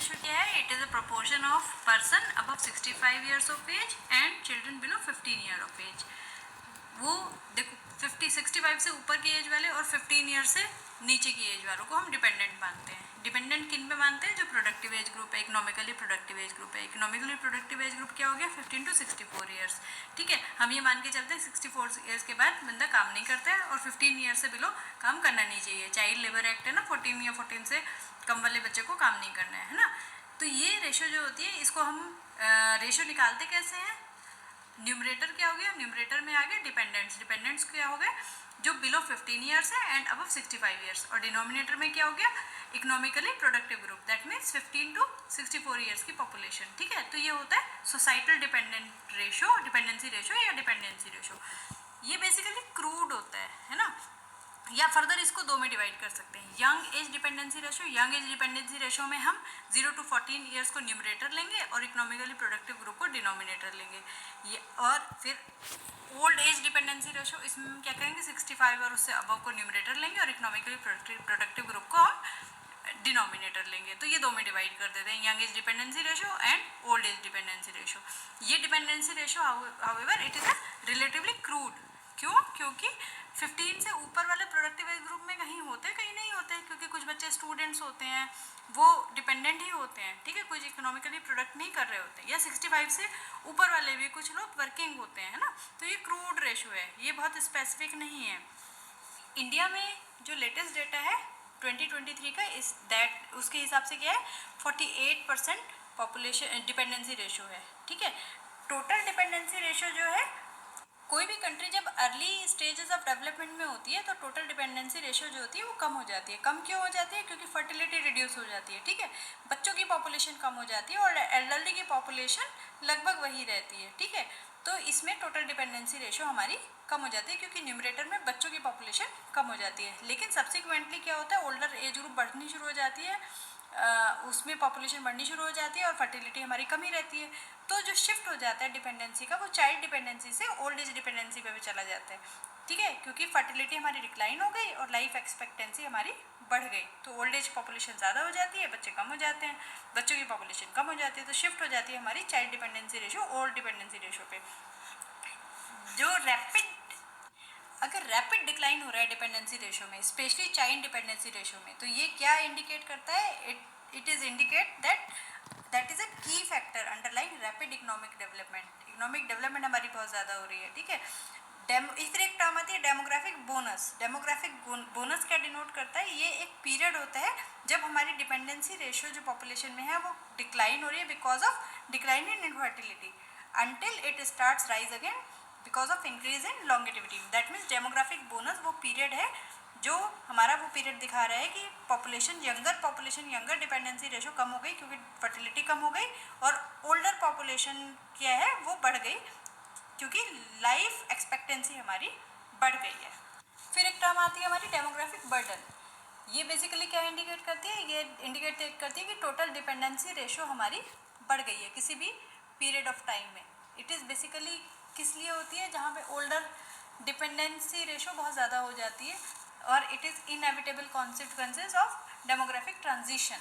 Ratio क्या है? It is a proportion of person above 65 years of age and children below 15 year of age. वो देखो 65 से ऊपर की एज वाले और 15 ईयर से नीचे की एज वालों को हम डिपेंडेंट मानते हैं। डिपेंडेंट किन पे मानते हैं? जो प्रोडक्टिव एज ग्रुप है, इकोनॉमिकली प्रोडक्टिव एज ग्रुप है। इकोनॉमिकली प्रोडक्टिव एज ग्रुप क्या हो गया? 15 टू 64 ईयर्स। ठीक है, हम ये मान के चलते हैं 64 ईयर्स के बाद बंदा काम नहीं करता है और 15 ईयर से बिलो काम करना नहीं चाहिए। चाइल्ड लेबर एक्ट है ना, 14 या 14 से कम वाले बच्चे को काम नहीं करना है ना। तो ये रेशो जो होती है, इसको हम रेशो निकालते कैसे हैं? न्यूमरेटर क्या हो गया? न्यूमरेटर में आ गया डिपेंडेंट्स। डिपेंडेंट्स क्या हो गए? जो बिलो 15 ईयर्स है एंड अबव 65 ईयर्स। और डिनोमिनेटर में क्या हो गया? Economically productive group, that means 15 to 64 years की पॉपुलेशन। ठीक है, तो ये होता है societal dependent ratio, dependency ratio या डिपेंडेंसी रेशो। ये बेसिकली क्रूड होता है ना। या फर्दर इसको दो में डिवाइड कर सकते हैं, young age dependency ratio. Young age dependency ratio में हम 0 टू 14 ईयर्स को न्यूमरेटर लेंगे और इकोनॉमिकली प्रोडक्टिव ग्रुप को डिनोमिनेटर लेंगे। ये और फिर ओल्ड एज डिपेंडेंसी रेशो, इसमें हम क्या करेंगे? 65 और उससे अबव को न्यूमरेटर लेंगे और इकोनॉमिकली प्रोडक्टिव ग्रुप को हम डिनोमिनेटर लेंगे। तो ये दो में डिवाइड कर देते हैं, young age dependency ratio and old age dependency ratio. ये dependency ratio however it is a relatively crude. क्यों? क्योंकि 15 से ऊपर वाले प्रोडक्टिव एज ग्रुप में कहीं होते कहीं नहीं होते, क्योंकि कुछ बच्चे स्टूडेंट्स होते हैं, वो डिपेंडेंट ही होते हैं। ठीक है, कुछ इकोनॉमिकली प्रोडक्ट नहीं कर रहे होते हैं। या 65 से ऊपर वाले भी कुछ लोग वर्किंग होते हैं, है ना। तो ये क्रूड रेशो है, ये बहुत स्पेसिफिक नहीं है। इंडिया में जो लेटेस्ट डेटा है 2023 का, इस दैट उसके हिसाब से क्या है? 48% पॉपुलेशन डिपेंडेंसी रेशो है। ठीक है, टोटल डिपेंडेंसी रेशो जो है, कोई भी कंट्री जब अर्ली स्टेजेस ऑफ डेवलपमेंट में होती है तो टोटल डिपेंडेंसी रेशो जो होती है वो कम हो जाती है। कम क्यों हो जाती है? क्योंकि फर्टिलिटी रिड्यूस हो जाती है। ठीक है, बच्चों की पॉपुलेशन कम हो जाती है और एल्डरली की पॉपुलेशन लगभग वही रहती है। ठीक है, तो इसमें टोटल डिपेंडेंसी रेशो हमारी कम हो जाती है क्योंकि न्यूमरेटर में बच्चों की पॉपुलेशन कम हो जाती है। लेकिन सब्सिक्वेंटली क्या होता है? ओल्डर एज ग्रुप बढ़नी शुरू हो जाती है, उसमें पॉपुलेशन बढ़नी शुरू हो जाती है और फर्टिलिटी हमारी कमी रहती है। तो जो शिफ्ट हो जाता है डिपेंडेंसी का, वो चाइल्ड डिपेंडेंसी से ओल्ड एज डिपेंडेंसी पे भी चला जाता है। ठीक है, क्योंकि फर्टिलिटी हमारी डिक्लाइन हो गई और लाइफ एक्सपेक्टेंसी हमारी बढ़ गई, तो ओल्ड एज पॉपुलेशन ज़्यादा हो जाती है, बच्चे कम हो जाते हैं, बच्चों की पॉपुलेशन कम हो जाती है, तो शिफ्ट हो जाती है हमारी child dependency ratio old dependency ratio पे। जो अगर रैपिड डिक्लाइन हो रहा है डिपेंडेंसी रेशो में, स्पेशली चाइल्ड डिपेंडेंसी रेशो में, तो ये क्या इंडिकेट करता है? It is indicate that is a key factor underlying rapid economic development. Economic development हमारी बहुत ज़्यादा हो रही है। ठीक है, इस तरह एक टर्म आती है डेमोग्राफिक बोनस। डेमोग्राफिक बोनस क्या डिनोट करता है? ये एक पीरियड होता है जब हमारी डिपेंडेंसी रेशो जो पॉपुलेशन में है वो डिक्लाइन हो रही है because of decline in infertility, until it starts rise again because of increase in longevity. That means demographic bonus वो पीरियड है जो हमारा वो पीरियड दिखा रहा है कि पॉपुलेशन यंगर डिपेंडेंसी रेशो कम हो गई क्योंकि फर्टिलिटी कम हो गई, और ओल्डर पॉपुलेशन क्या है वो बढ़ गई क्योंकि लाइफ एक्सपेक्टेंसी हमारी बढ़ गई है। फिर एक टर्म आती है हमारी डेमोग्राफिक बर्डन। ये बेसिकली क्या इंडिकेट करती है? ये इंडिकेट करती है कि टोटल डिपेंडेंसी रेशो हमारी बढ़ गई है किसी भी पीरियड ऑफ टाइम में। इट इज़ बेसिकली किस लिए होती है? जहाँ पे ओल्डर डिपेंडेंसी रेशो बहुत ज़्यादा हो जाती है और it is inevitable consequences of demographic transition.